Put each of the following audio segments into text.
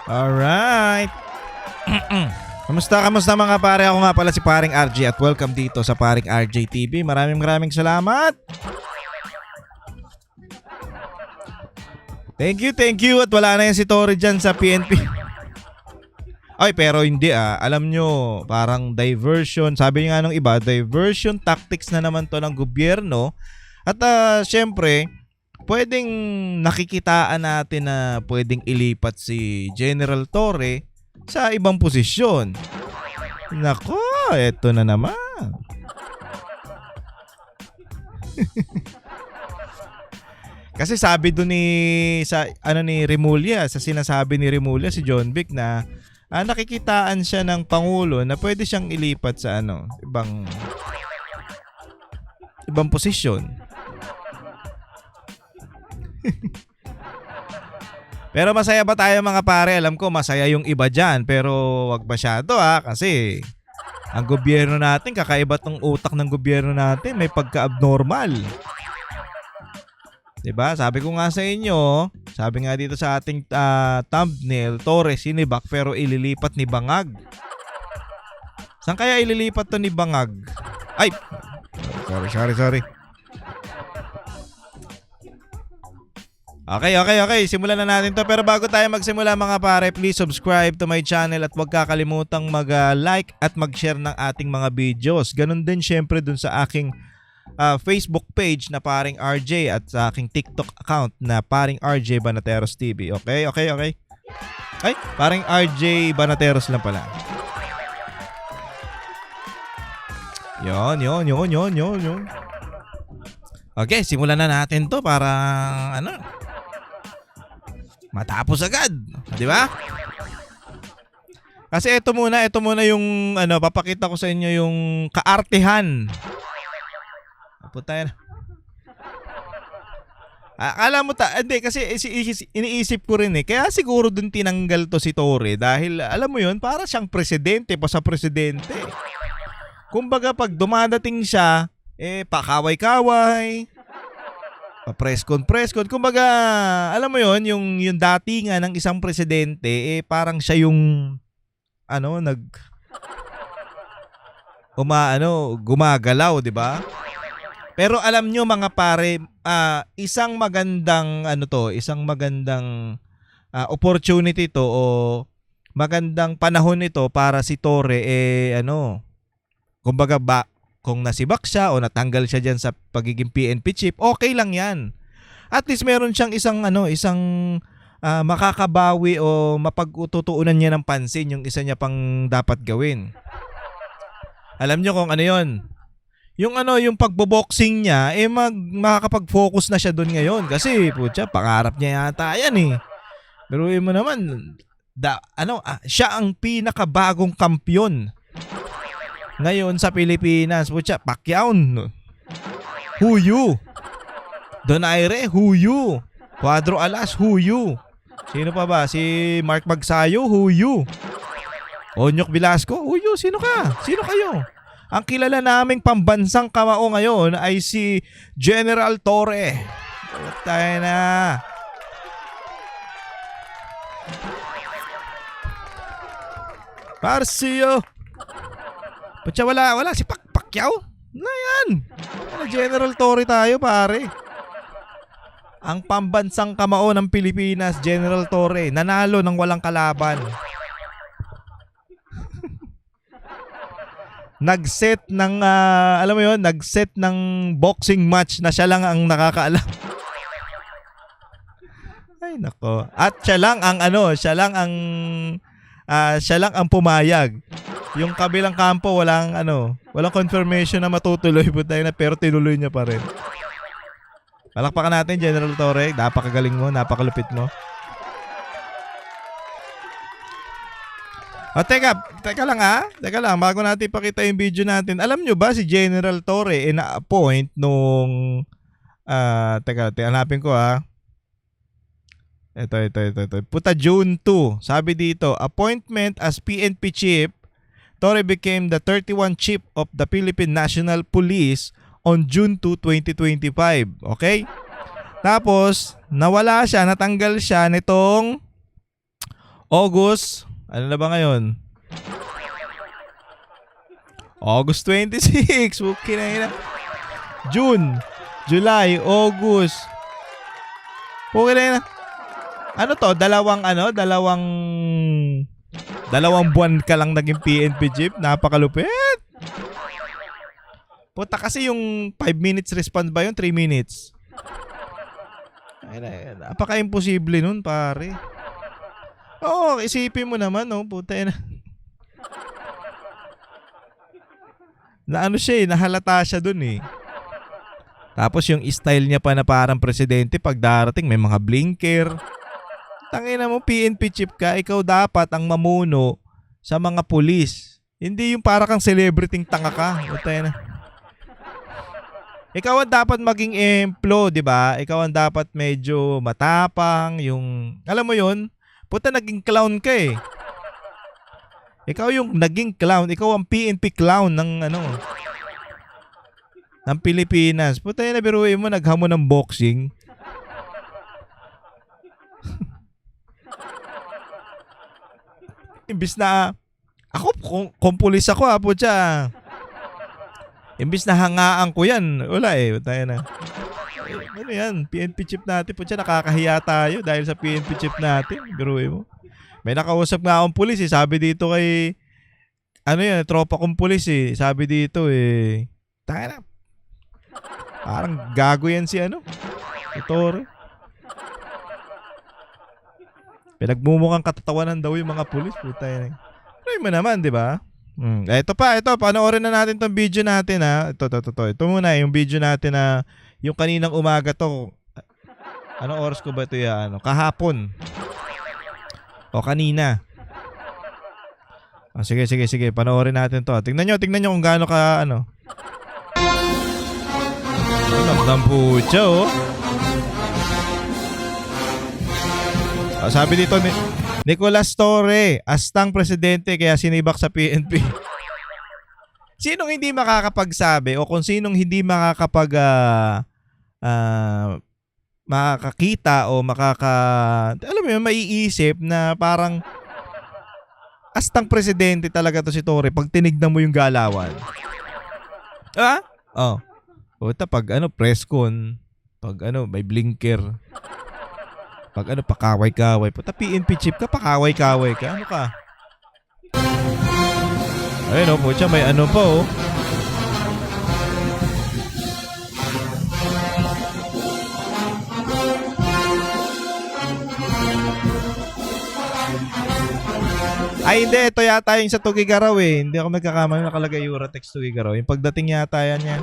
Alright. Kamusta mga pare? Ako nga pala si Paring RJ at welcome dito sa Paring RJ TV. Maraming salamat. Thank you. At wala na yan si Tori dyan sa PNP. Ay, pero hindi Alam nyo, parang diversion. Sabi nga nung iba, diversion tactics na naman to ng gobyerno. At syempre, pwedeng nakikitaan natin na pwedeng ilipat si General Torre sa ibang posisyon. Nako, eto na naman. Kasi sabi doon ni Remulla, sa sinasabi ni Remulla si John Vic na nakikitaan siya ng pangulo na pwede siyang ilipat sa ibang posisyon. Pero masaya ba tayo mga pare? Alam ko masaya yung iba dyan, pero wag masyado kasi ang gobyerno natin, kakaiba tong utak ng gobyerno natin, may pagka-abnormal. Diba? Sabi ko nga sa inyo, sabi nga dito sa ating thumbnail, Torre sinibak pero ililipat ni Bangag. Saan kaya ililipat to ni Bangag? Ay! Sorry. Okay. Simulan na natin to. Pero bago tayo magsimula mga pare, please subscribe to my channel at huwag kakalimutang mag-like at mag-share ng ating mga videos. Ganun din syempre dun sa aking Facebook page na Paring RJ at sa aking TikTok account na Paring RJ Banateros TV. Okay? Ay, Paring RJ Banateros lang pala. Yon. Okay, simulan na natin to para matapos agad, di ba? Kasi ito muna yung papakita ko sa inyo yung kaartehan. Puta yan. Akala mo hindi kasi iniisip ko rin kaya siguro dun tinanggal to si Torre dahil alam mo yun, para siyang presidente pa sa presidente. Kumbaga pag dumadating siya, pakaway-kaway, pa-press-con. Kumbaga, alam mo yon yung datingan ng isang presidente, parang siya yung gumagalaw, di ba? Pero alam nyo mga pare, isang magandang opportunity to o magandang panahon ito para si Torre kumbaga kung nasibak siya o natanggal siya diyan sa pagiging PNP chief, okay lang 'yan. At least meron siyang isang makakabawi o mapagtutuunan niya ng pansin yung isa niya pang dapat gawin. Alam niyo kung ano 'yon? Yung pagbo-boxing niya, makakapag-focus na siya doon ngayon kasi pangarap niya yata 'yan Biruin mo naman, siya ang pinakabagong kampiyon ngayon sa Pilipinas. Pacquiao, who you? Donaire, who you? Cuadro Alas, who you? Sino pa ba? Si Mark Magsayo, who you? Onyok Velasco, who you? Sino ka? Sino kayo? Ang kilala naming pambansang kamao ngayon ay si General Torre. Tayo na. Parsiyo. Wala si Pacquiao? Na yan. General Torre tayo pare. Ang pambansang kamao ng Pilipinas, General Torre, nanalo ng walang kalaban. Nag-set ng nag-set ng boxing match na siya lang ang nakakaalam. Ay nako. At siya lang ang pumayag. Yung kabilang kampo walang confirmation na matutuloy pero tinuloy niya pa rin. Palakpakan natin General Torre, napakagaling mo, napakalupit mo. Teka lang bago natin ipakita yung video natin. Alam nyo ba si General Torre na-appoint nung hanapin ko Ito. June 2. Sabi dito, appointment as PNP chief, Torre became the 31 chief of the Philippine National Police on June 2, 2025. Okay? Tapos, natanggal siya nitong August, ano na ba ngayon? August 26. Okay na yun. June, July, August. Okay na yun. Ano to? Dalawang buwan ka lang naging PNP chief. Napakalupit. Puta kasi yung 5 minutes response ba yun? 3 minutes. Napaka-imposible nun, pare. Oo, isipin mo naman, no? Puta na. Na ano siya nahalata siya dun eh. Tapos yung style niya pa na parang presidente pag darating may mga blinker. Tangina mo, PNP chief ka, ikaw dapat ang mamuno sa mga pulis. Hindi yung para kang celebrity tanga ka. Puta na. Ikaw ang dapat maging emplo, di ba? Ikaw ang dapat medyo matapang, yung, alam mo yun, puta naging clown ka eh. Ikaw yung naging clown, ikaw ang PNP clown ng ng Pilipinas. Puta na biruin mo, naghamon ng boxing. Imbis na, ako, kung pulis ako putya. Imbis na hangaan ko yan, wala eh. Tayo na. Ano yan? PNP chief natin. Putya, nakakahiya tayo dahil sa PNP chief natin. Biruin mo. May nakausap nga akong pulis eh. Sabi dito kay, tropa kong pulis eh. Sabi dito eh, tayo na. Parang gago yan si Tore. Pinagmumukhang katatawanan daw yung mga pulis. Puta yan. Ano mo naman, di ba? Ito, panoorin na natin tong video natin ha. Ito muna, yung video natin na yung kaninang umaga to. Anong oras ko ba ito ya? Kahapon. O kanina. Sige. Panoorin natin to. Tingnan nyo kung gaano ka, Nampucha, oh. Sabi dito ni Nicolas Torre, astang presidente kaya sinibak sa PNP. Sinong hindi makakapagsabi o kung sinong hindi makakakita o alam mo yun, maiisip na parang astang presidente talaga to si Torre pag tinignan mo yung galawan. Oh. Puta pag press con, pag may blinker. Pag pakaway-kaway. Puta PNP chief ka, pakaway-kaway ka. Ano ka? Ayun puta may pa oh. Ay hindi, ito yata yung sa Tugigaraw eh. Hindi ako magkakamali, nakalagay Uratex Tugigaraw. Yung pagdating yata yan yan.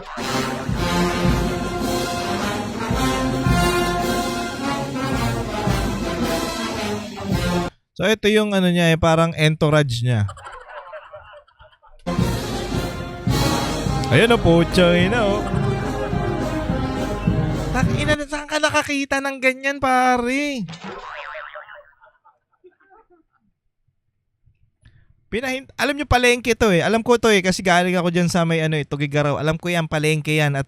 So ito yung niya parang entourage niya. Ayun po, China oh. Takina, saan ka nakakita ng ganyan, pare? Alam nyo palengke to eh. Alam ko to eh kasi galing ako dyan sa may Tugigaraw. Alam ko yan, palengke yan at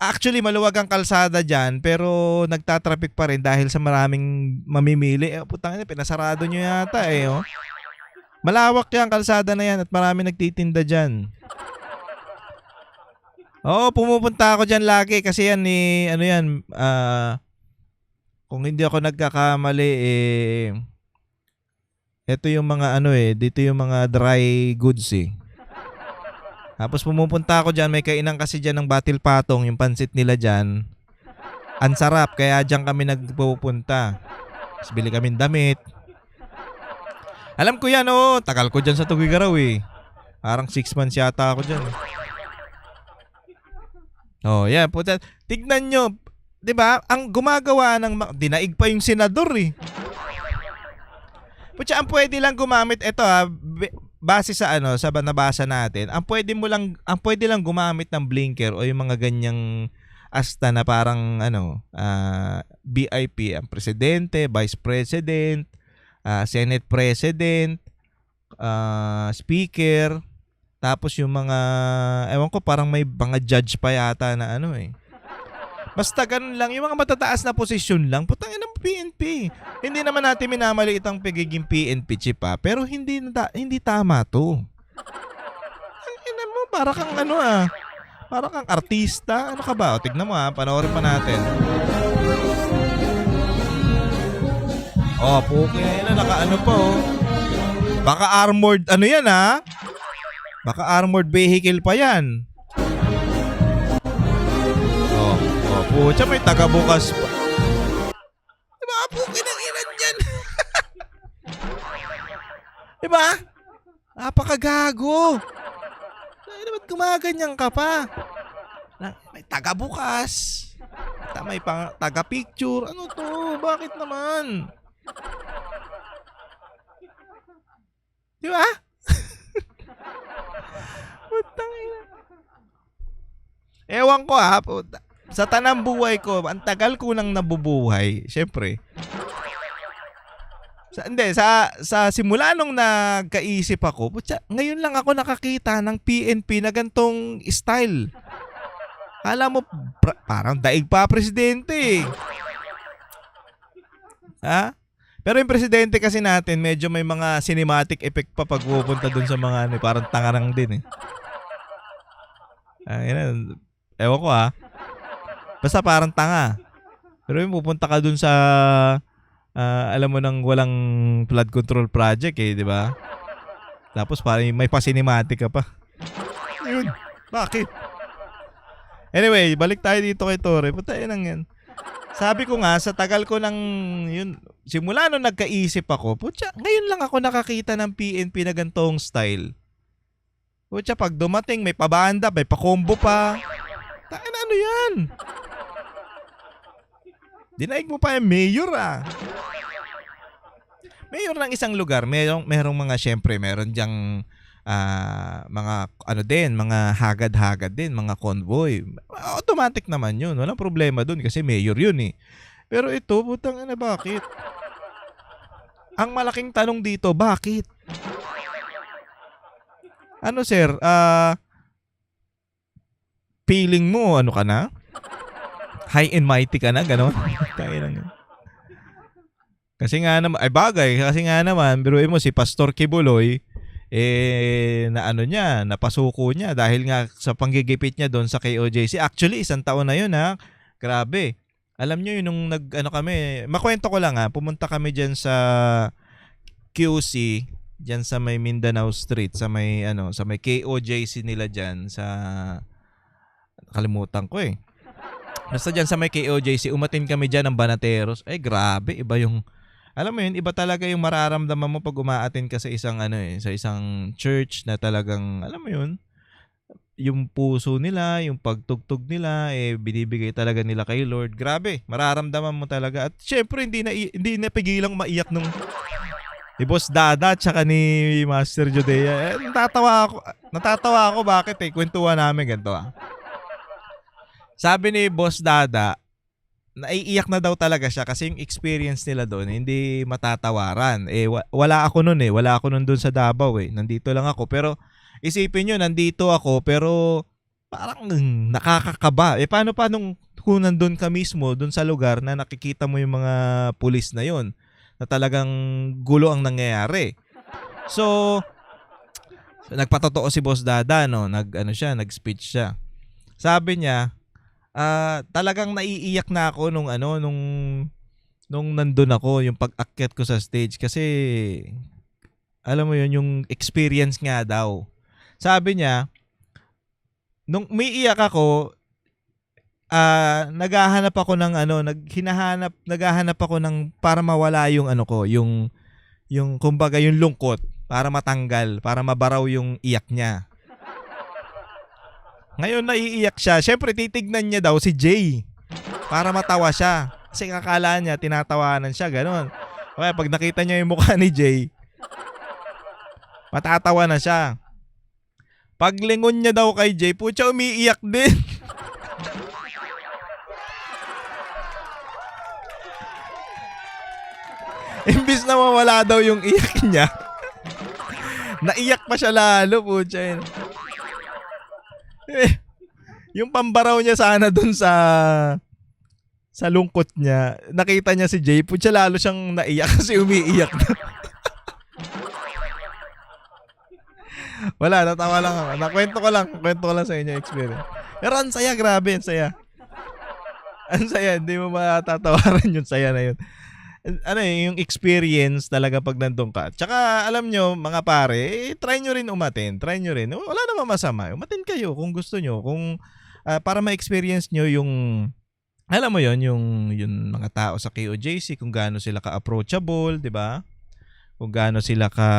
actually maluwag ang kalsada dyan pero nagtatraffic pa rin dahil sa maraming mamimili. Putang ina, pinasarado nyo yata eh. Oh. Malawak yan kalsada na yan at maraming nagtitinda dyan. Pumupunta ako dyan lagi kasi yan kung hindi ako nagkakamali ito yung mga dito yung mga dry goods eh. Tapos pumupunta ako dyan, may kainan kasi dyan ng batil patong, yung pansit nila dyan. Ang sarap, kaya dyan kami nagpupunta. Tapos bili kami damit. Alam ko yan tagal ko dyan sa Tugigaraw eh. Parang 6 months yata ako dyan. Yan, puta. Tignan nyo, di ba? Ang gumagawa dinaig pa yung senador eh. Puta, ang pwede lang gumamit, ito base sa sa nabasa natin, ang pwede lang gumamit ng blinker o yung mga ganyang asta na parang BIP, ang presidente, vice president, senate president, speaker, tapos yung mga ewan ko parang may mga judge pa yata na Basta ganun lang, yung mga matataas na posisyon lang, putang ina mo PNP. Hindi naman natin minamaliit ang pagiging PNP chief pero hindi tama 'to. Ang ina mo, para kang ano para kang artista. Ano ka ba? O tignan mo panoorin pa natin. Oh, puke na nakaano pa Baka armored ano yan Baka armored vehicle pa yan. Pucha, may taga-bukas pa. Diba? Puki ng ilan yan. Diba? Napakagago. Ba't gumaganyan ka pa? May taga-bukas. May taga-picture. Ano to? Bakit naman? Diba? Putang ina. Ewan ko puta. Sa tanang buhay ko, ang tagal ko nang nabubuhay, syempre. Sa simula nung nagkaisip ako, putya, ngayon lang ako nakakita ng PNP na gantong style. Alam mo, parang daig pa presidente. Pero yung presidente kasi natin, medyo may mga cinematic effect pa pag pupunta dun sa mga parang tangarang din Ewan ko basta parang tanga. Pero yung pupunta ka dun sa alam mo nang walang flood control project di ba? Tapos parang may pa-cinematic ka pa. Yun. Bakit? Anyway, balik tayo dito kay Torre. Patayin lang yan. Sabi ko sa tagal ko nang yun, simula nung nagkaisip ako, putya, ngayon lang ako nakakita ng PNP na gantong style. Putya, pag dumating, may pabanda, may pa-combo pa. Ano yan? Dinaig mo pa yung mayor Mayor ng isang lugar, merong mga syempre, meron diyang mga mga hagad-hagad din, mga convoy. Automatic naman yun. Walang problema dun kasi mayor yun Pero ito, putang ina, bakit? Ang malaking tanong dito, bakit? Ano sir, feeling mo, ano ka na? High and mighty ka na, gano'n? Kasi nga naman, bagay, kasi nga naman, biruin mo si Pastor Kibuloy, napasuko niya dahil nga sa panggigipit niya doon sa KOJC. Actually, 1 taon na yun Grabe. Alam niyo yun, nung makwento ko lang pumunta kami dyan sa QC, dyan sa may Mindanao Street, sa may KOJC nila dyan, sa, kalimutan ko Basta dyan sa may KOJC, umatin kami dyan ng Banateros. Grabe, iba yung, alam mo yun, iba talaga yung mararamdaman mo pag umaatin ka sa isang sa isang church na talagang, alam mo yun, yung puso nila, yung pagtugtog nila, binibigay talaga nila kay Lord. Grabe, mararamdaman mo talaga. At syempre, hindi napigilang maiyak nung ni Boss Dada at saka ni Master Judea. Natatawa ako, bakit kwentuhan namin ganito Sabi ni Boss Dada, naiiyak na daw talaga siya kasi yung experience nila doon hindi matatawaran. Wala ako noon Wala ako noon doon sa Davao Nandito lang ako. Pero isipin nyo, nandito ako pero parang nakakakaba. Paano pa kung nandun ka mismo doon sa lugar na nakikita mo yung mga pulis na yon na talagang gulo ang nangyayari. So nagpatotoo si Boss Dada nag-speech siya. Sabi niya, talagang naiiyak na ako nung nandun ako, yung pag-akyat ko sa stage kasi alam mo yun, yung experience nga daw. Sabi niya, nung umiiyak ako, naghahanap ako ng naghahanap ako ng para mawala yung yung kumbaga yung lungkot, para matanggal, para mabaraw yung iyak niya. Ngayon naiiyak siya. Siyempre titignan niya daw si Jay para matawa siya. Kasi akala niya tinatawanan siya, gano'n. Kaya pag nakita niya yung mukha ni Jay, matatawa na siya. Paglingon niya daw kay Jay, putya, umiiyak din. Imbis na mawala daw yung iyak niya, naiyak pa siya lalo, putya. Yung pambaraw niya sana dun sa sa lungkot niya, nakita niya si Jay, putya lalo siyang naiyak kasi umiiyak na. Wala, natawa lang ako. Kwento ko lang sa inyo experience. Pero ang saya, grabe, ang saya. Ang saya, hindi mo matatawaran yung saya na yun. Ano yung experience talaga pag nandun ka. Tsaka alam nyo, mga pare, try nyo rin umatin. Try nyo rin. Wala namang masama. Umatin kayo kung gusto nyo. Kung, para ma-experience nyo yung, alam mo yon yung mga tao sa KOJC, kung gaano sila ka-approachable, di ba? Kung gaano sila ka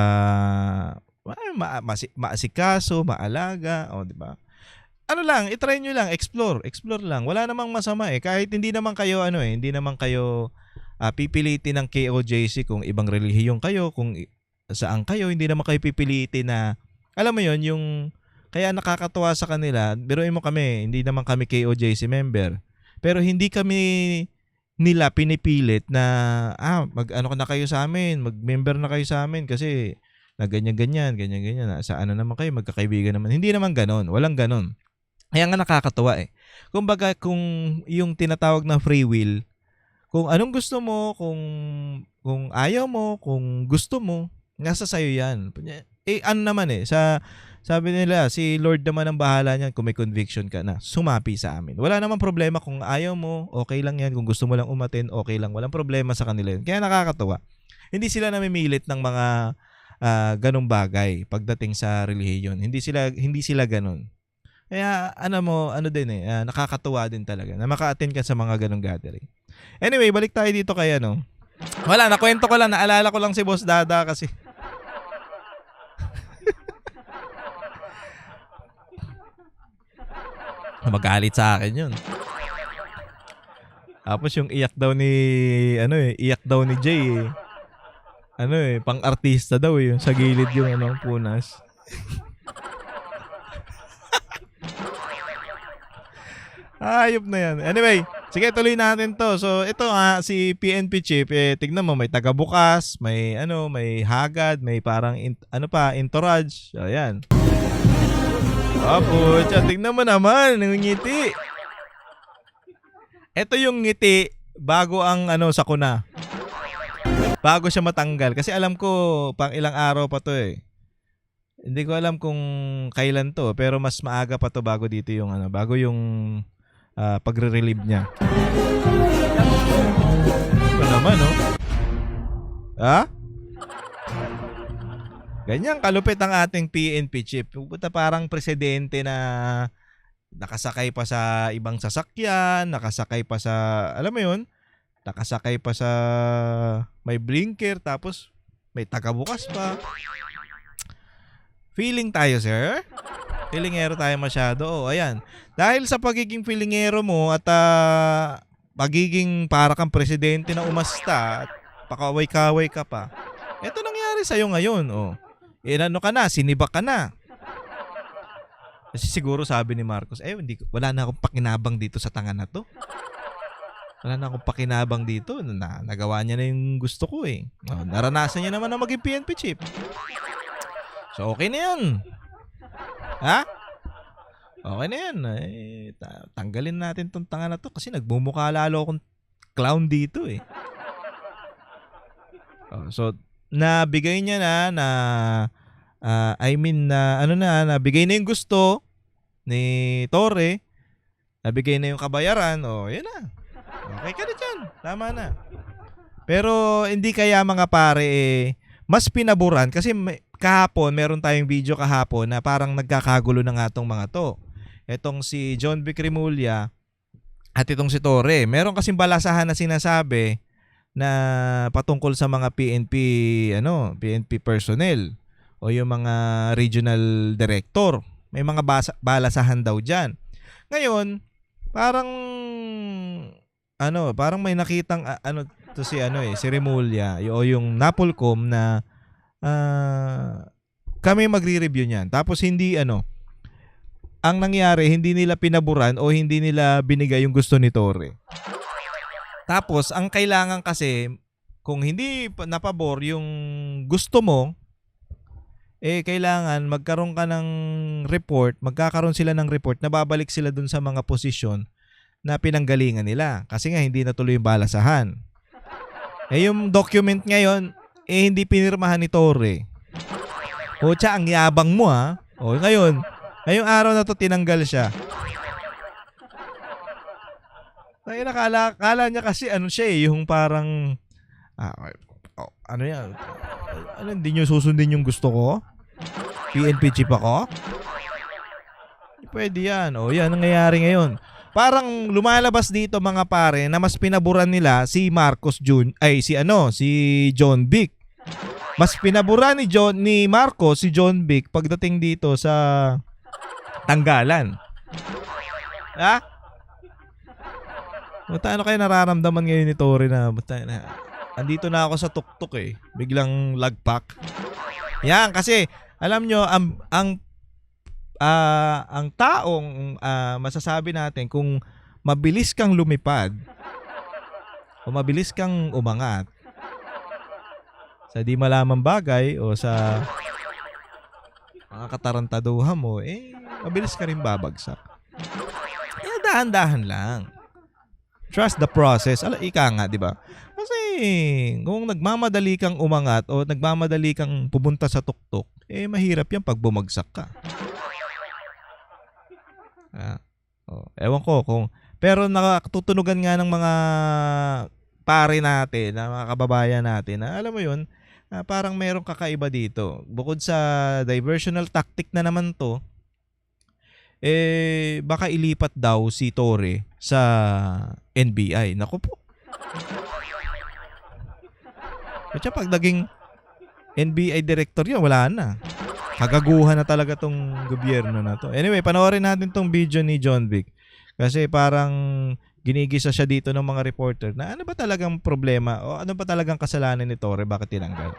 maasikaso, maalaga, o di ba? Ano lang, i-try nyo lang, explore lang. Wala namang masama eh. Kahit hindi naman kayo hindi naman kayo pipilitin ng KOJC kung ibang relihiyon kayo, kung saan kayo, hindi naman kayo pipilitin na alam mo yon yung kaya nakakatuwa sa kanila. Biruin mo kami, hindi naman kami KOJC member. Pero hindi kami nila pinipilit na mag-ano na kayo sa amin, mag-member na kayo sa amin kasi na ganyan. Sa ano naman kayo, magkakaibigan naman. Hindi naman ganon. Walang ganon. Kaya nga nakakatuwa eh. Kumbaga, kung yung tinatawag na free will, kung anong gusto mo, kung ayaw mo, kung gusto mo, nasa sayo yan. Ano naman sabi nila, si Lord naman ang bahala niyan kung may conviction ka na sumapi sa amin. Wala namang problema kung ayaw mo, okay lang yan. Kung gusto mo lang umatin, okay lang. Walang problema sa kanila yun. Kaya nakakatuwa. Hindi sila namimilit ng mga ganong bagay pagdating sa relihiyon. Hindi sila ganon. Kaya nakakatuwa din talaga na maka-attend ka sa mga ganong gathering. Anyway, balik tayo dito kay Wala, nakwento ko lang, naalala ko lang si Boss Dada kasi. Magalit sa akin yun. Tapos yung iyak daw ni Jay pang-artista daw yung sa gilid yung punas. Ayop na yan. Anyway, sige, tuloy natin to. So, ito si PNP Chief, tignan mo, may taga-bukas, may hagad, may parang, entourage. Ayan. Apo, tignan mo naman, ngiti. Ito yung ngiti, bago ang, sakuna. Bago siya matanggal. Kasi alam ko, pang ilang araw pa to eh. Hindi ko alam kung kailan to, pero mas maaga pa to bago dito yung, bago yung pagre-relieve niya. Ano naman, Ganyan kalupit ang ating PNP Chief. Pupunta parang presidente na nakasakay pa sa ibang sasakyan, nakasakay pa sa, alam mo yun, nakasakay pa sa may blinker, tapos may tagabukas pa. Feeling tayo, sir? Feelingero tayo masyado. Ayan. Dahil sa pagiging feelingero mo at pagiging para kang presidente na umasta at pakaway-kaway ka pa, ito nangyari sa'yo ngayon. Ka na, sinibak ka na. Kasi siguro sabi ni Marcos, wala na akong pakinabang dito sa tanga na to. Wala na akong pakinabang dito. Nagawa niya na yung gusto ko eh. Naranasan niya naman na maging PNP Chief. So okay na yan. Okay na yan. Tanggalin natin tong tanga na to kasi nagmumukha lalo akong clown dito eh. So nabigay niya nabigay na yung gusto ni Torre. Nabigay na yung kabayaran. Yan na. Okay ka na dyan. Tama na. Pero hindi kaya mga pare mas pinaburan kasi kahapon, meron tayong video kahapon na parang nagkakagulo na nga tong mga to. Etong si John Vic Rimulya at itong si Torre. Meron kasing balasahan na sinasabi na patungkol sa mga PNP personnel o yung mga regional director. May mga balasahan daw diyan. Ngayon, parang may nakitang si Rimulya o yung Napolcom na kami magre-review niyan. Tapos ang nangyari, hindi nila pinaburan o hindi nila binigay yung gusto ni Torre. Tapos, ang kailangan kasi, kung hindi napabor yung gusto mo, kailangan magkaroon sila ng report na babalik sila dun sa mga posisyon na pinanggalingan nila kasi nga hindi natuloy yung balasahan. Yung document ngayon, hindi pinirmahan ni Torre. Ang yabang mo ha. Ngayong araw na to tinanggal siya. Kala niya kasi yung parang hindi nyo susundin yung gusto ko? PNP chief ako? Pwede yan. Yan ang nangyayari ngayon. Parang lumalabas dito mga pare na mas pinaburan nila si si John Vic. Mas pinaburan ni Marcos si John Vic pagdating dito sa tanggalan. Ha? Ano kayo nararamdaman ngayon ni Torre na andito na ako sa tuktok biglang lagpak. Yan kasi alam nyo ang taong masasabi natin kung mabilis kang lumipad o mabilis kang umangat sa di malamang bagay o sa mga katarantaduhan mo, mabilis ka rin babagsak. Dahan-dahan lang. Trust the process. Ika nga, di ba? Kasi kung nagmamadali kang umangat o nagmamadali kang pumunta sa tuktok, mahirap yan pag bumagsak ka. Ewan ko pero nakatutunugan nga ng mga pare natin, na mga kababayan natin na alam mo yun, parang merong kakaiba dito. Bukod sa diversional tactic na naman to, baka ilipat daw si Torre sa NBI. Naku po. Kasi pag naging NBI director yan, wala na. Kagaguhan na talaga tong gobyerno na to. Anyway, panoorin natin tong video ni John Vic. Kasi parang ginigisa siya dito ng mga reporter na ano ba talagang problema o ano ba talagang kasalanan ni Torre, bakit tinanggal.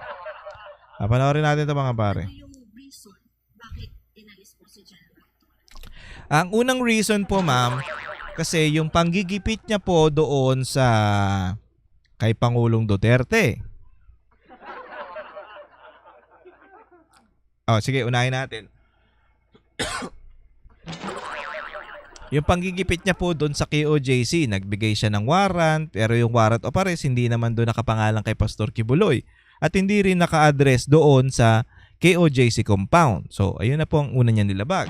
Panoorin natin ito mga pare. Ano yung reason bakit inalis po si General Torre? Ang unang reason po ma'am, kasi yung panggigipit niya po doon sa kay Pangulong Duterte. Sige, unahin natin. Yung panggigipit niya po doon sa KOJC, nagbigay siya ng warrant, pero yung warrant of arrest hindi naman doon nakapangalan kay Pastor Kibuloy. At hindi rin naka-address doon sa KOJC compound. So, ayun na po ang una niya nilabag.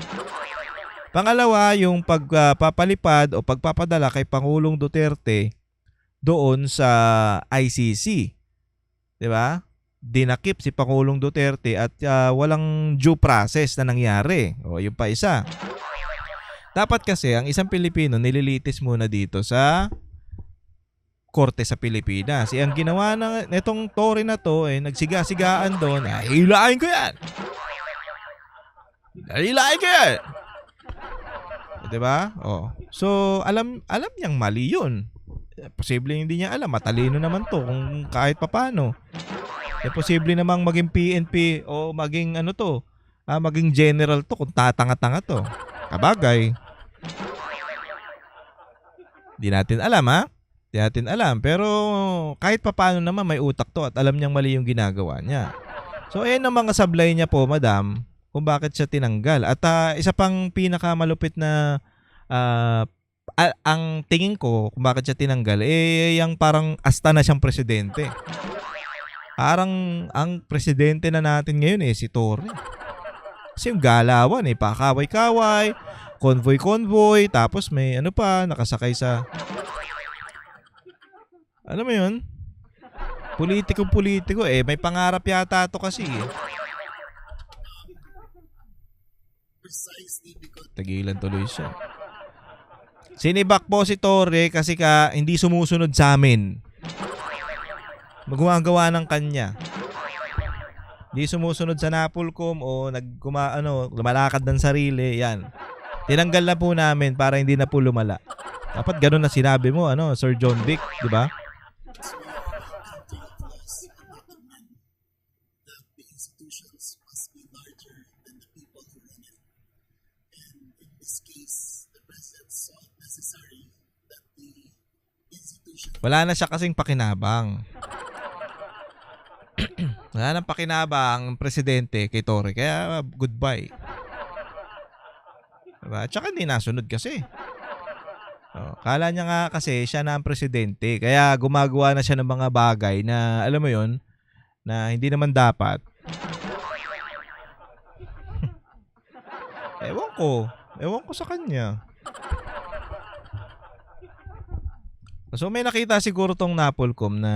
Pangalawa, yung pagpapalipad o pagpapadala kay Pangulong Duterte doon sa ICC. 'Di ba? Dinakip si Pangulong Duterte at walang due process na nangyari. Yung pa isa. Dapat kasi ang isang Pilipino nililitis muna dito sa korte sa Pilipinas. Ang ginawa ng itong Torre na to, nagsiga-sigaan doon, hilain ko yan! Hilain ko yan! Diba? So, alam niyang mali yun. Posible hindi niya alam. Matalino naman to kung kahit papano. Posible namang maging PNP o maging maging general to kung tatanga-tanga to. Kabagay. Di natin alam Di natin alam. Pero kahit papaano naman may utak to at alam niyang mali yung ginagawa niya. So ayan ang mga sablay niya po, madam, kung bakit siya tinanggal. At isa pang pinakamalupit na ang tingin ko kung bakit siya tinanggal, yung parang asta na siyang presidente. Parang ang presidente na natin ngayon si Torre. Kasi yung galawan pakaway-kaway, convoy-convoy, tapos may nakasakay sa ano mo yun? Politiko-politiko may pangarap yata to kasi Tagilan tuloy siya. Sinibak po si Torre kasi hindi sumusunod sa amin. Magumagawa ng kanya. Hindi sumusunod sa Napolcom o lumalakad ng sarili, yan. Tinanggal na po namin para hindi na po lumala. Dapat ganun na sinabi mo, Sir John Vic, di ba? Wala na siya kasing pakinabang. Wala nang pakinabang presidente kay Torre. Kaya goodbye. Diba? Tsaka hindi nasunod kasi. Kala niya nga kasi siya na ang presidente. Kaya gumagawa na siya ng mga bagay na, alam mo yon, na hindi naman dapat. Ewan ko. Ewan ko sa kanya. So may nakita siguro tong Napolcom na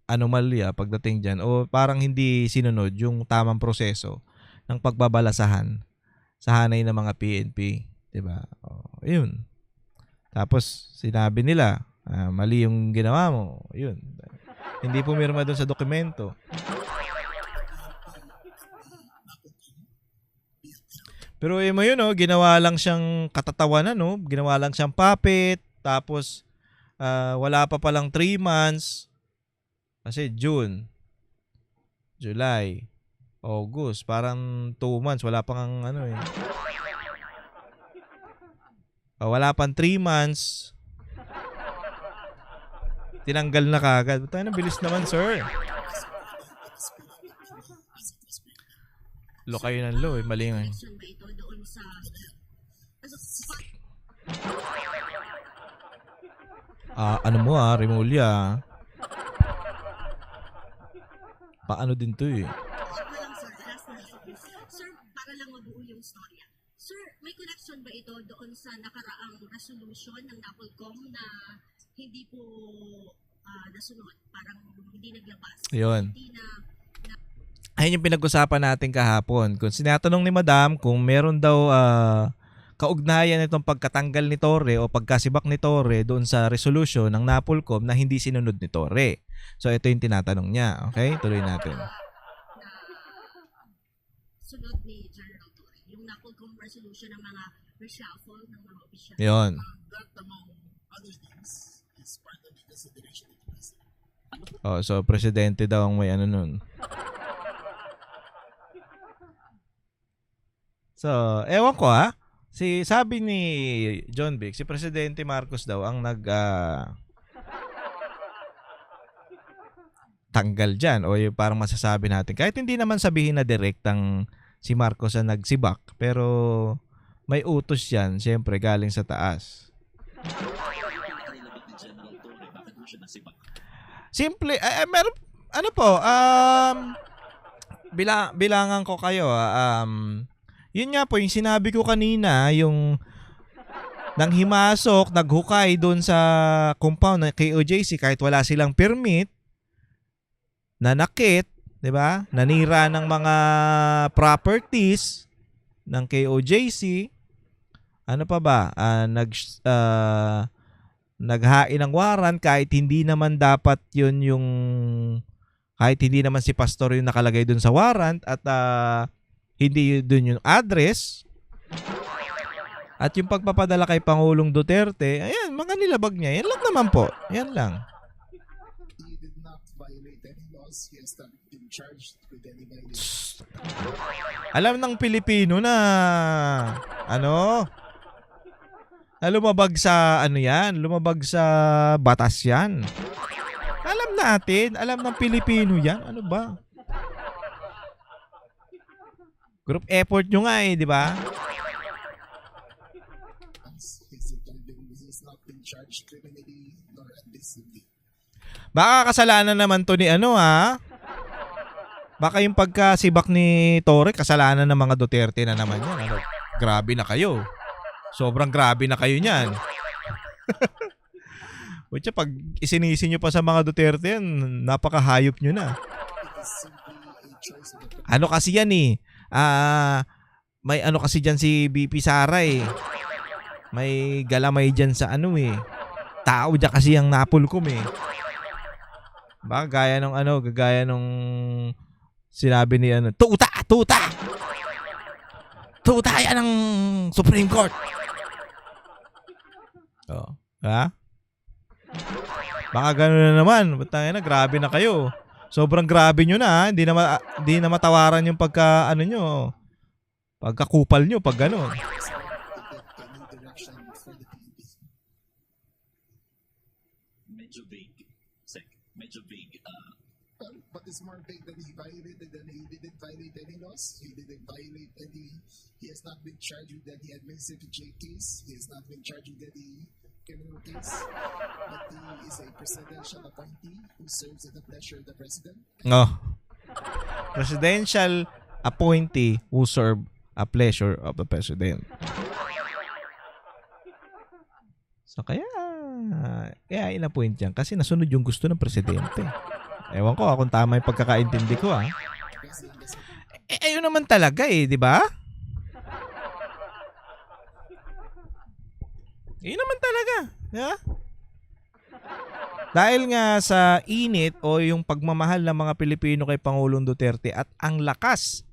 anomalya pagdating dyan o parang hindi sinunod yung tamang proseso ng pagbabalasahan sa hanay ng mga PNP. Diba? Yun. Tapos sinabi nila, mali yung ginawa mo. Yun. Hindi pumirma doon sa dokumento. Pero mo yun, ginawa lang siyang katatawanan, ginawa lang siyang puppet. Tapos, wala pa palang 3 months. Kasi June, July, August. Parang 2 months. Wala pang wala pang 3 months. Tinanggal na kagad. Tayo na, bilis naman, sir. Lo kayo ng lo, mali nga. Connection ba ito doon sa... Ano mo Remulla. Paano din to eh. Sir, para lang mabuo yung storya. Sir, may connection ba ito doon sa nakaraang resolution ng Napolcom na hindi po nasunod? Parang hindi naglabas. Yun. Hindi Ayun yung pinag-usapan natin kahapon. Kung sinatanong ni Madam kung meron daw kaugnayan itong pagkatanggal ni Torre o pagkasibak ni Torre doon sa resolution ng Napolcom na hindi sinunod ni Torre. So ito yung tinatanong niya. Okay? Tuloy natin. sunod ni General Torre. Yung Napolcom resolution ng mga reshuffle ng mga opisyal. Yun. That among other things is part of the consideration of the president. So presidente daw ang may nun. So, ewan ko sabi ni John Vic, si Presidente Marcos daw ang tanggal dyan o yung parang masasabi natin. Kahit hindi naman sabihin na direktang si Marcos ang nagsibak, pero may utos yan, siyempre galing sa taas. Simple, meron, bilangan ko kayo, yun nga po, yung sinabi ko kanina, yung nang himasok, naghukay doon sa compound ng KOJC kahit wala silang permit, nanakit, di ba? Nanira ng mga properties ng KOJC. Ano pa ba? Naghain ng warrant kahit hindi naman dapat yun yung kahit hindi naman si pastor yung nakalagay doon sa warrant at hindi doon yung address. At yung pagpapadala kay Pangulong Duterte, ayan, mga nilabag niya. Yan lang naman po. Yan lang. He did not violate any laws. He has not been charged with any violation. Alam ng Pilipino na lumabag sa lumabag sa batas yan. Alam natin, alam ng Pilipino yan. Ano ba? Group effort nyo nga di ba? He's not been charged criminally nor administratively. Baka kasalanan naman to ni Baka yung pagkasibak ni Torre, kasalanan ng mga Duterte na naman yan. Grabe na kayo. Sobrang grabe na kayo niyan. Wala, pag isinisi nyo pa sa mga Duterte yan, napakahayop nyo na. Ano kasi yan may kasi dyan si BP Sara may galamay dyan sa tao dyan kasi ang Napolcom Baka gaya nung sinabi ni tuta yan ang Supreme Court. Baka gano'n na naman. Ba't grabe na kayo. Sobrang grabe nyo na. Hindi na matawaran yung pagkakupal nyo pag gano'n. Medyo vague. Medyo vague. Well, but it's more vague that he violated than he didn't violate any laws. He didn't violate any. He has not been charged with any administrative case. He has not been charged with any criminal case. But he is a presidential appointee who serves at the pleasure of the president. Oh. Presidential appointee who serve a pleasure of the president. So kaya ina-point yan kasi nasunod yung gusto ng presidente. Ewan ko kung tama yung pagkakaintindi ko ayun naman talaga di ba? Yun naman talaga. Yeah? Dahil nga sa init o yung pagmamahal ng mga Pilipino kay Pangulong Duterte at ang lakas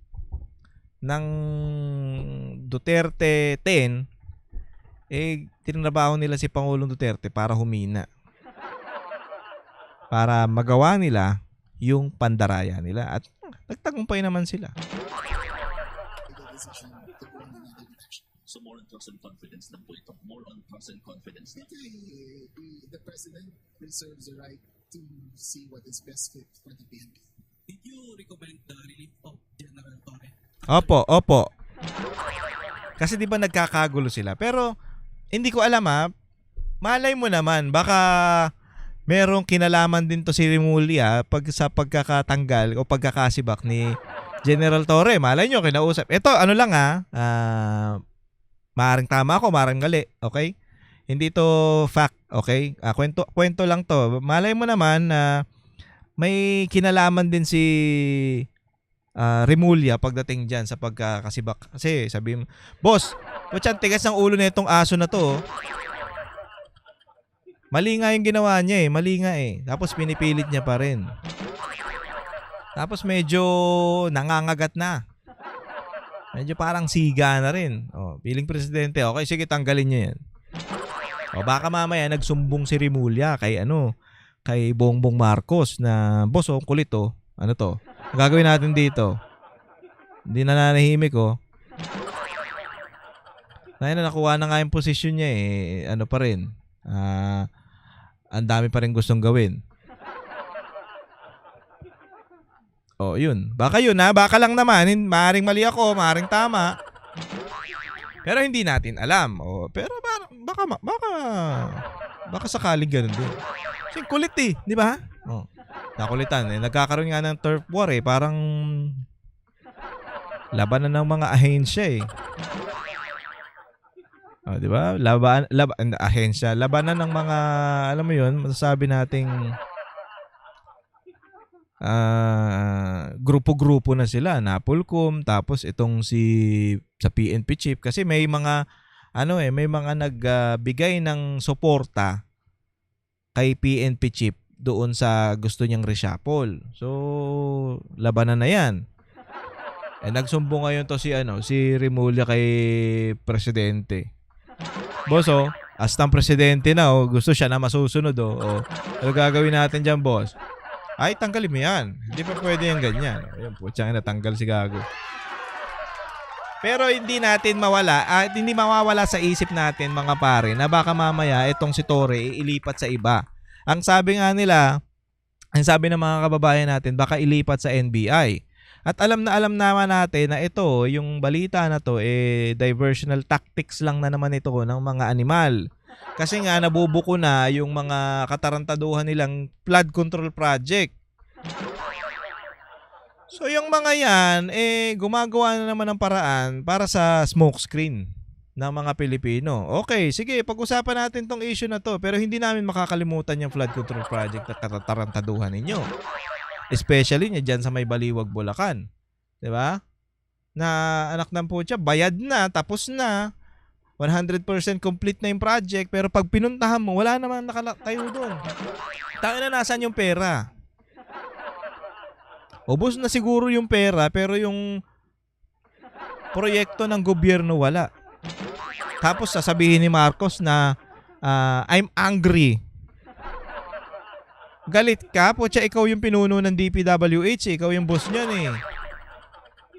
ng Duterte 10, tinrabaho nila si Pangulong Duterte para humina. Para magawa nila yung pandaraya nila. At nagtagumpay naman sila. So more on trust and confidence lang po ito. More on trust and confidence lang. The president reserves the right to see what is best fit for the PNP. Did you recommend the relief of General Torre? Opo. Kasi di ba nagkakagulo sila. Pero hindi ko alam malay mo naman baka merong kinalaman din to si Remulla sa pagkakatanggal o pagkakasibak ni General Torre. Malay nyo, kinausap. Ito, ano lang maaaring tama ako, maaaring gali. Okay? Hindi to fact. Okay? Kwento lang to. Malay mo naman na may kinalaman din si Remulla pagdating dyan sa pagkakasibak. Kasi sabi mo, boss, putyan, tigas ng ulo na itong aso na to. Mali nga yung ginawa niya Mali nga Tapos pinipilit niya pa rin. Tapos medyo nangangagat na. Medyo parang siga na rin. Piling presidente. Okay, sige, tanggalin niya yan. Baka mamaya nagsumbong si Remulla kay Bongbong Marcos na, boss, kulit ano to? Ang gagawin natin dito? Hindi na nanahimik na nakuha na nga yung posisyon niya ano pa rin. Ang dami pa rin gustong gawin. Yun. Baka yun baka lang naman. Maaring mali ako, maaring tama. Pero hindi natin alam. Pero baka sakaling ganun din. Kasi kulit di ba? Nakulitan nagkakaroon nga ng turf war parang labanan ng mga ahensya di ba? Ahensya, labanan ng mga, alam mo yun, masasabi nating grupo-grupo na sila, Napolcom, tapos itong sa PNP chief kasi may mga may mga nagbigay ng suporta kay PNP chief doon sa gusto niyang reshuffle. So, labanan na 'yan. Nagsumbong ngayon to si Remulla kay presidente. Boss, astang presidente na, gusto siya na masusunod, ano gagawin natin dyan, boss? Ay, tanggalin mo yan. Hindi pa pwede yung ganyan. Ayun, putsang natanggal si Gago. Pero hindi natin hindi mawawala sa isip natin, mga pare, na baka mamaya itong si Torre ilipat sa iba. Ang sabi ng mga kababayan natin, baka ilipat sa NBI. At alam naman natin na ito, yung balita na to, diversional tactics lang na naman ito ng mga animal. Kasi nga nabubuko na yung mga katarantaduhan nilang flood control project. So yung mga yan, gumagawa na naman ng paraan para sa smokescreen ng mga Pilipino. Okay, sige, pag-usapan natin tong issue na to, pero hindi namin makakalimutan yung flood control project na katarantaduhan ninyo. Especially dyan sa may Baliwag, Bulacan. 'Di ba? Na anak ng putya, bayad na, tapos na. 100% complete na yung project, pero pag pinuntahan mo, wala naman nakatayo doon. Tayo na, nasaan yung pera? Ubos na siguro yung pera, pero yung proyekto ng gobyerno wala. Tapos sasabihin ni Marcos na I'm angry. Galit ka? Putya, ikaw yung pinuno ng DPWH. Ikaw yung boss niyan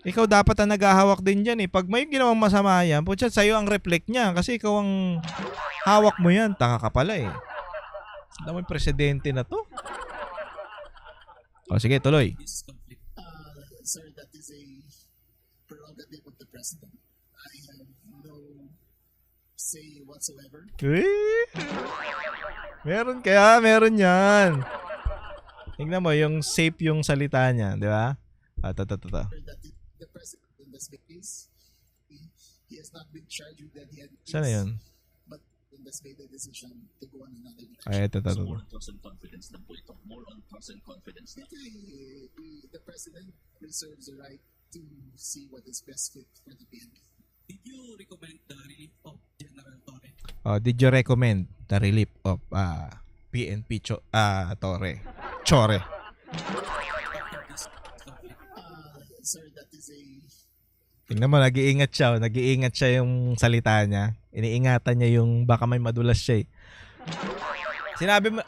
Ikaw dapat ang naghahawak din dyan Pag may ginawang masama yan, putya, sa'yo ang reflect niya. Kasi ikaw ang hawak mo yan. Taka ka pala Alam mo yung presidente na to? O sige, tuloy. this conflict. Sir, that is a prerogative of the president. I have no say whatsoever. Meron yan. Tingnan mo, yung safe yung salita niya, di ba? Ito. That is the president in this case. He has not been charged with that yet. Sana yun? But has made the decision to go on another direction. Ay, ito. So more on trust and confidence lang po ito. More on trust and confidence lang. The president reserves the right to see what is best fit for the PNP. Did you recommend the relief of General Torre? Did you recommend the relief of PNP Torre? Chore. After this conflict. Sir, that is a Tingnan mo, nag-iingat siya. Nag-iingat siya yung salita niya. Iniingatan niya yung baka may madulas siya eh. Sinabi mo,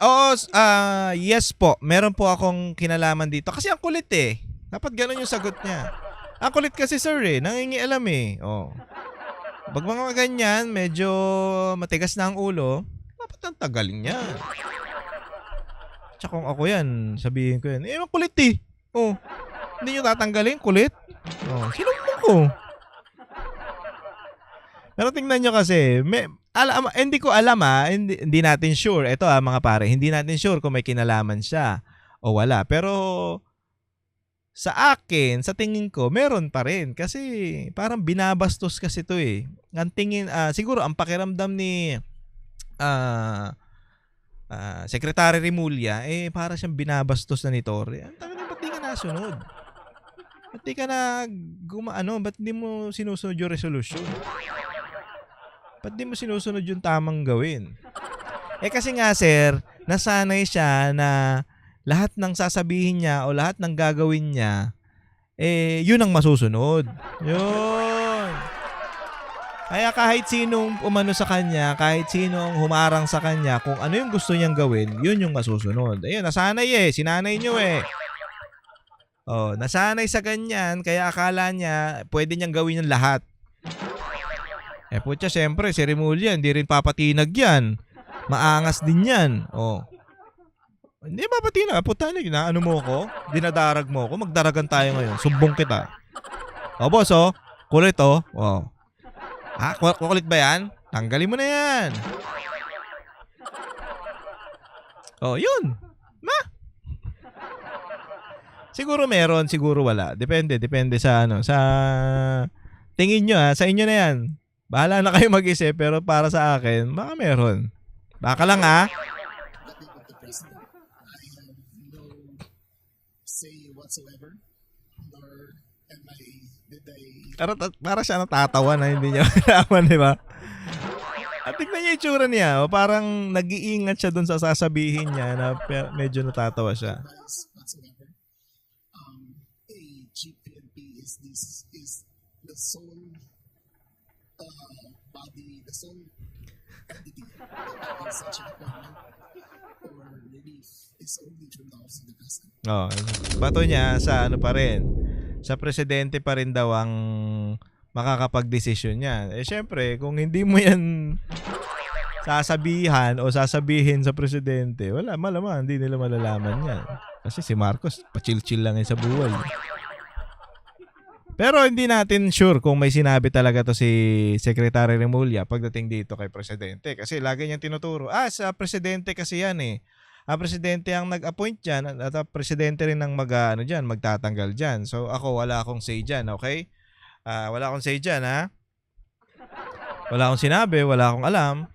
yes po. Meron po akong kinalaman dito. Kasi ang kulit eh. Dapat ganun yung sagot niya. Ang kulit kasi sir eh. Nangingialam eh. Pag mga ganyan, medyo matigas na ang ulo, dapat ang tagaling niya. Tsaka kung ako yan, sabihin ko yan, ang kulit eh. Hindi nyo tatanggalin, kulit. Sinumbong ko. Pero tingnan nyo kasi, hindi ko alam hindi natin sure. Ito mga pare, hindi natin sure kung may kinalaman siya o wala. Pero sa akin, sa tingin ko, meron pa rin. Kasi parang binabastos kasi ito eh. Ang tingin, siguro ang pakiramdam ni Secretary Remulla, para siyang binabastos na ni Torre. Ang tanong ba't di ka nasunod? Ba't di ka ba't di mo sinusunod yung resolution? Ba't di mo sinusunod yung tamang gawin? Kasi nga sir, nasanay siya na lahat ng sasabihin niya o lahat ng gagawin niya, yun ang masusunod. Yun. Kaya kahit sinong umano sa kanya, kahit sinong humarang sa kanya, kung ano yung gusto niyang gawin, yun yung masusunod. Ayun, nasanay sinanay niyo nasanay sa ganyan, kaya akala niya pwede niyang gawin yung lahat. Putya, siyempre, si Remulla, hindi rin papatinag yan. Maangas din yan. Hindi papatinag. Puta, ano mo ko? Dinadarag mo ko. Magdaragan tayo ngayon. Sumbong kita. Boss, kulit, kulit ba yan? Tanggalin mo na yan. Yun. Siguro meron, siguro wala. Depende sa sa tingin nyo sa inyo na yan. Bahala na kayo mag-isip, pero para sa akin, baka meron. Baka lang prerogative of the president. I have no say whatsoever. Nor para siya natatawa na hindi niya malaman, di ba? At tignan niya yung itsura niya. Parang nag-iingat siya dun sa sasabihin niya na medyo natatawa siya. advice whatsoever. A GPNP is the sole body, the sole entity that has such an appointment or relief is only from the office of the president. Bato niya sa pa rin. Sa presidente pa rin daw ang makakapag-desisyon niya. Syempre, kung hindi mo yan sasabihin sa presidente, malamang hindi nila malalaman yan. Kasi si Marcos, pa-chill-chill lang yan sa buhay. Pero hindi natin sure kung may sinabi talaga to si Secretary Remulla pagdating dito kay presidente. Kasi lagi niyang tinuturo, sa presidente kasi yan Ang presidente ang nag-appoint dyan at ang presidente rin ang magtatanggal dyan. So ako, wala akong say dyan, okay? Wala akong say dyan, ha? Wala akong sinabi, wala akong alam.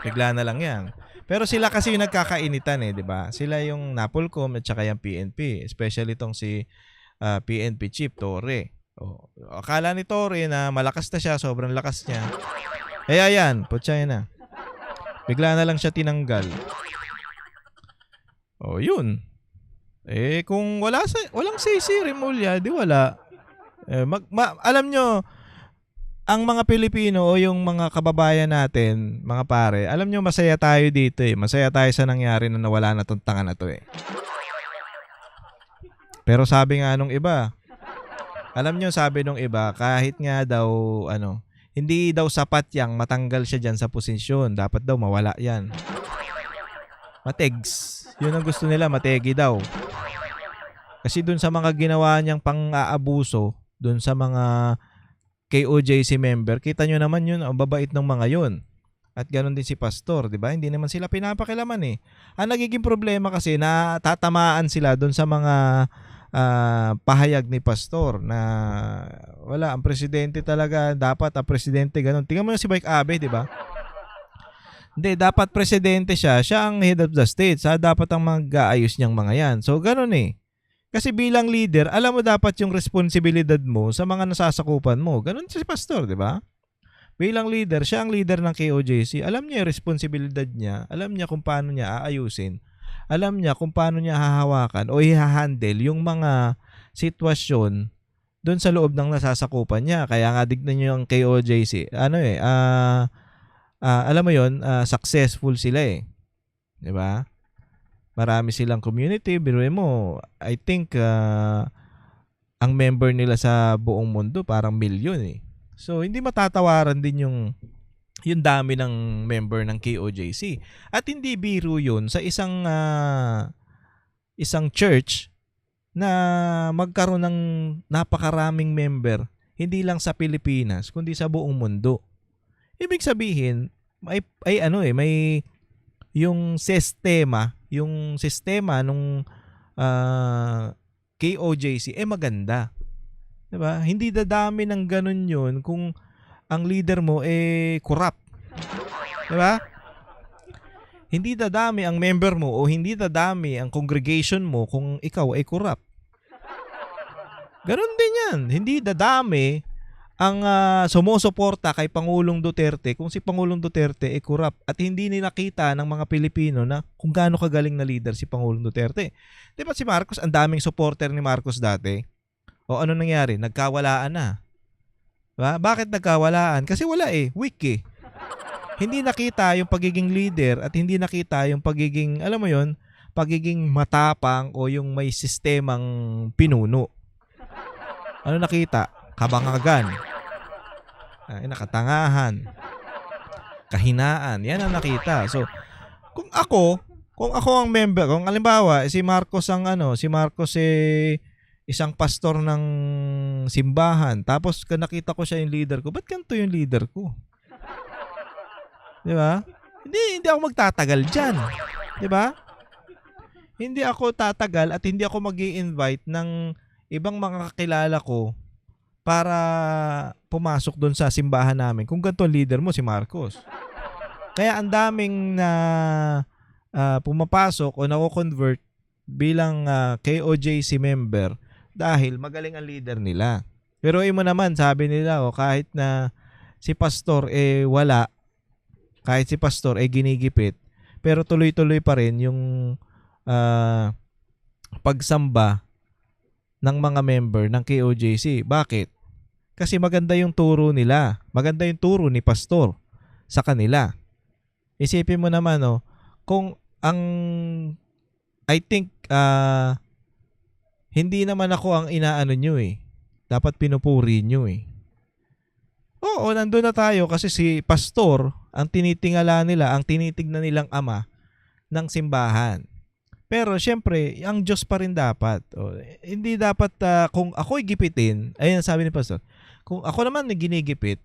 Bigla na lang yan. Pero sila kasi yung nagkakainitan di ba? Sila yung NAPOLCOM at saka yung PNP. Especially itong si PNP Chief Torre. Akala ni Torre na malakas na siya, sobrang lakas niya. Kaya yan, putya na. Bigla na lang siya tinanggal. Yun. Kung walang say si Remulla, di wala. Alam nyo, ang mga Pilipino o yung mga kababayan natin, mga pare, alam nyo masaya tayo dito Masaya tayo sa nangyari na nawala na tong tanga na to Pero sabi nga nung iba, alam nyo sabi nung iba, kahit nga daw, hindi daw sapat yang matanggal siya dyan sa posisyon. Dapat daw mawala yan. Mategs. Yun ang gusto nila, mategi daw. Kasi dun sa mga ginawa niyang pang-aabuso, dun sa mga KOJC member, kita nyo naman yun, ang babait ng mga yun. At ganoon din si pastor, di ba? Hindi naman sila pinapakilaman eh. Ang nagiging problema kasi na tatamaan sila doon sa mga pahayag ni pastor na wala, ang presidente talaga, dapat ang presidente ganun. Tingnan mo na si Mike Abe, di ba? Hindi, dapat presidente siya ang head of the state. Dapat ang mag-aayos niyang mga yan. So, ganun eh. Kasi bilang leader, alam mo dapat yung responsibilidad mo sa mga nasasakupan mo. Ganun si pastor, di ba? Bilang leader, siya ang leader ng KOJC. Alam niya yung responsibilidad niya. Alam niya kung paano niya aayusin. Alam niya kung paano niya hahawakan o i-handle yung mga sitwasyon doon sa loob ng nasasakupan niya. Kaya nga dignan niyo yung KOJC. Alam mo yon, successful sila eh. 'Di ba? Marami silang community. Biruin mo, I think ang member nila sa buong mundo parang milyon eh. So, hindi matatawaran din yung dami ng member ng KOJC. At hindi biro yun sa isang church na magkaroon ng napakaraming member, hindi lang sa Pilipinas, kundi sa buong mundo. Ibig sabihin, may yung sistema nung KOJC maganda. Diba? Hindi dadami ng ganun yun kung ang leader mo corrupt. Diba? Hindi dadami ang member mo o hindi dadami ang congregation mo kung ikaw ay corrupt. Ganun din yan. Hindi dadami ang sumusuporta kay Pangulong Duterte kung si Pangulong Duterte ay corrupt at hindi nakita ng mga Pilipino na kung gaano kagaling na leader si Pangulong Duterte. Diba si Marcos, ang daming supporter ni Marcos dati? O ano nangyari? Nagkawalaan na. Diba? Bakit nagkawalaan? Kasi wala weak eh. Hindi nakita yung pagiging leader at hindi nakita yung pagiging, alam mo yon, pagiging matapang o yung may sistemang pinuno. Ano nakita? Kabangagan. Nakatangahan. Kahinaan. Yan ang nakita. So, kung ako ang member, kung halimbawa si Marcos isang pastor ng simbahan. Tapos nakita ko siya yung leader ko. Ba't ganito yung leader ko? Di ba? Hindi ako magtatagal dyan. Di ba? Hindi ako tatagal at hindi ako mag-i-invite ng ibang mga kakilala ko para pumasok doon sa simbahan namin. Kung ganito ang leader mo, si Marcos. Kaya ang daming na pumapasok o nako-convert bilang KOJC member dahil magaling ang leader nila. Pero mo naman, sabi nila, kahit na si pastor wala, kahit si pastor ginigipit, pero tuloy-tuloy pa rin yung pagsamba ng mga member ng KOJC. Bakit? Kasi maganda yung turo nila. Maganda yung turo ni pastor sa kanila. Isipin mo naman, kung I think hindi naman ako ang inaano nyo dapat pinupuri nyo Oo, nandun na tayo kasi si pastor ang tinitingala nila, ang tinitignan nilang ama ng simbahan. Pero syempre, ang Diyos pa rin dapat. Hindi dapat kung ako'y gipitin, ayun sabi ni pastor, kung ako naman ginigipit,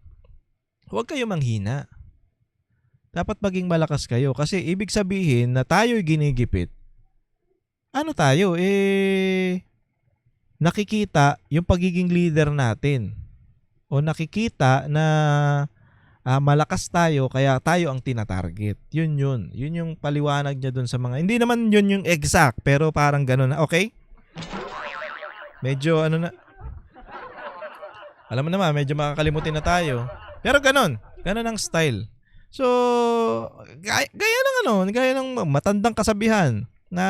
huwag kayo manghina. Dapat maging malakas kayo kasi ibig sabihin na tayo'y ginigipit. Ano tayo? Nakikita yung pagiging leader natin. O nakikita na malakas tayo kaya tayo ang tinatarget. Yun. Yun yung paliwanag niya dun sa mga... Hindi naman yun yung exact pero parang gano'n na. Okay? Medyo na... Alam mo naman, medyo makakalimutin na tayo. Pero gano'n. Gano'n ang style. So, gaya ng matandang kasabihan na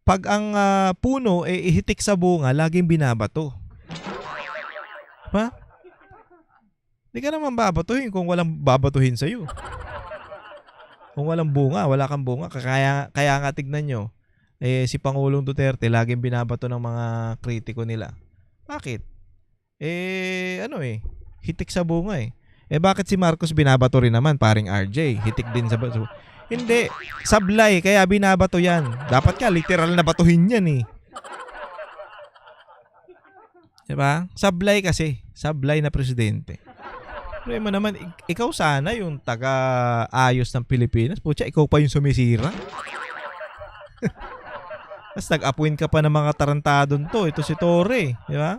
pag ang puno ihitik sa bunga, laging binabato. Ha? Hindi ka naman babatuhin kung walang babatuhin sa'yo. Kung walang bunga, wala kang bunga. Kaya nga tignan nyo, si Pangulong Duterte, laging binabato ng mga kritiko nila. Bakit? Hitik sa bunga bakit si Marcos binabato rin naman, paring RJ? Hitik din sa bato. Hindi, sablay, kaya binabato yan. Dapat ka, literal na batuhin yan Diba? Sablay kasi. Sablay na presidente. Pero mo naman, ikaw sana yung taga-ayos ng Pilipinas. Pucha, ikaw pa yung sumisira. Tapos nag-appoint ka pa ng mga tarantadon to. Ito si Torre. Diba?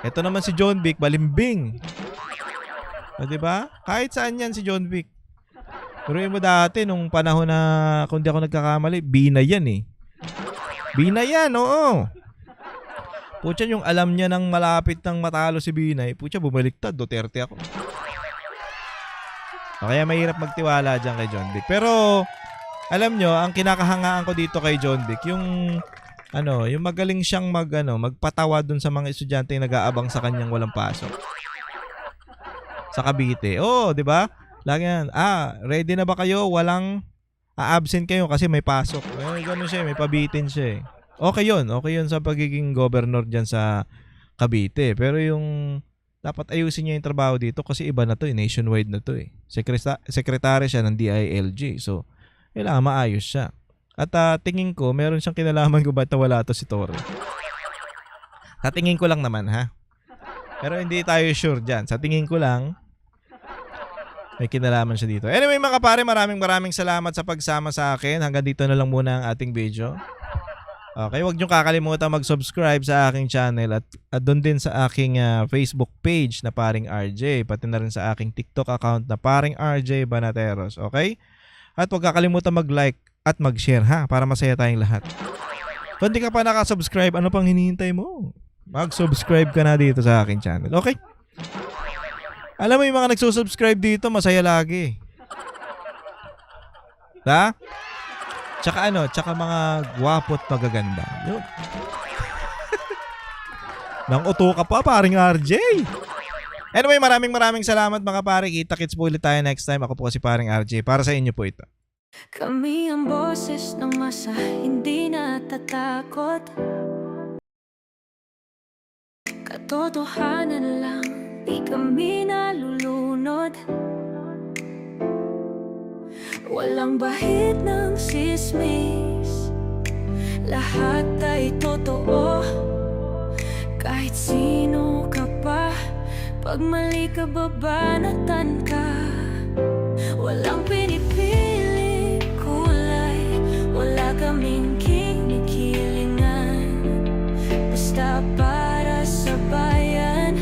Ito naman si John Vic, balimbing. O, diba? Kahit saan yan si John Vic. Pero mo dati, nung panahon na, kung di ako nagkakamali, Bina yan eh. Bina yan, oo. Pucha, yung alam niya nang malapit nang matalo si Binay, pucha, bumaliktad, Duterte ako. Kaya mahirap magtiwala dyan kay John Vic. Pero, alam nyo, ang kinakahangaan ko dito kay John Vic, yung magaling siyang magpatawa dun sa mga estudyante yung nag-aabang sa kanyang walang pasok. Sa Cavite. Oo, di ba? Lagi yan, ready na ba kayo? Walang absent kayo kasi may pasok. Ganun siya, may pabitin siya eh. Okay yun sa pagiging governor dyan sa Cavite. Pero yung dapat ayusin niya yung trabaho dito kasi iba na to eh, nationwide na to eh. Sekretary siya ng DILG. So, kailangan maayos siya. At tingin ko, meron siyang kinalaman ko ba't nawala to si Torre. Sa tingin ko lang naman ha. Pero hindi tayo sure dyan. Sa tingin ko lang, may kinalaman siya dito. Anyway mga pare, maraming salamat sa pagsama sa akin. Hanggang dito na lang muna ang ating video. Okay, huwag niyong kakalimutan mag-subscribe sa aking channel at doon din sa aking Facebook page na Paring RJ, pati na rin sa aking TikTok account na Paring RJ Banateros, okay? At huwag kakalimutan mag-like at mag-share ha, para masaya tayong lahat. Kung di ka pa nakasubscribe, ano pang hinihintay mo? Mag-subscribe ka na dito sa aking channel, okay? Alam mo yung mga nagsusubscribe dito, masaya lagi. Ha? Tsaka mga gwapo at magaganda. Yun. Nang uto ka pa, Paring RJ. Anyway, maraming salamat mga pare. Kita-kits po ulit tayo next time. Ako po si Paring RJ. Para sa inyo po ito. Kami ang boses ng masa, hindi natatakot. Katotohanan lang, di kami nalulunod. Walang bahid ng sismis, lahat ay totoo. Kahit sino ka pa, pag mali ka babanatan ka. Walang pinipili kulay, wala kaming kinikilingan. Basta para sa bayan,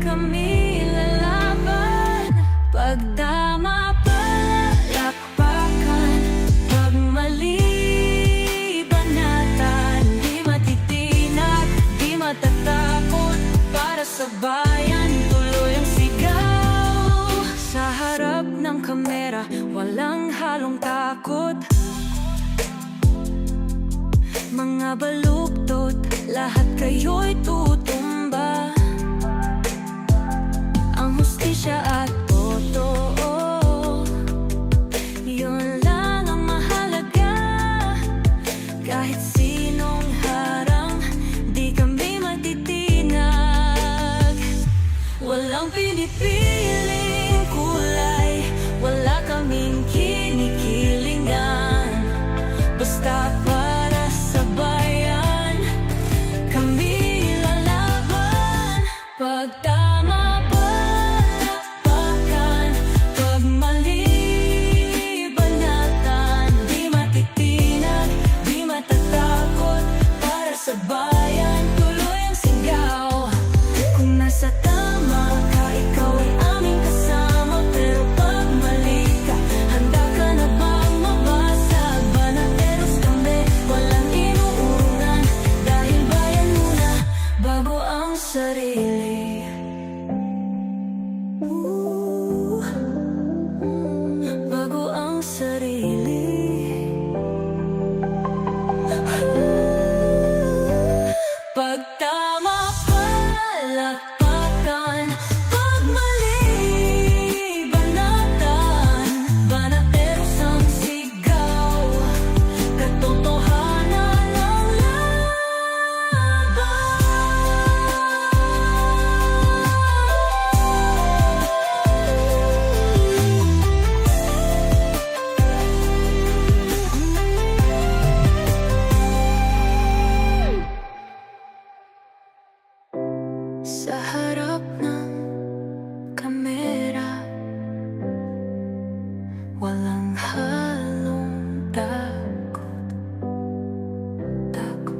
kami lalaban. Pagdama palakpakan, pag mali banatan. Di matitinag, di matatakot, para sa bayan tuloy ang sigaw. Sa harap ng kamera, walang halong takot. Mga baluktot, lahat kayo'y tutumba. Ang hustisya at totoo, yun lang ang mahalaga. Kahit sinong harang, di kami matitinag. Walang pinipiling kulay, wala kaming kinikilingan. Basta para sa bayan, kami lalaban. Pag tama palakpakan, pag mali banatan. Di matitinag, di matatakot, para sa bayan tuloy ang sigaw. Kung nasa tama ka, ikaw ay aming kasama. Pero pag mali ka, handa ka na bang mabasag? Banateros kami, walang inuurungan. Dahil bayan muna, bago ang sarili. Bago ang sarili. tatak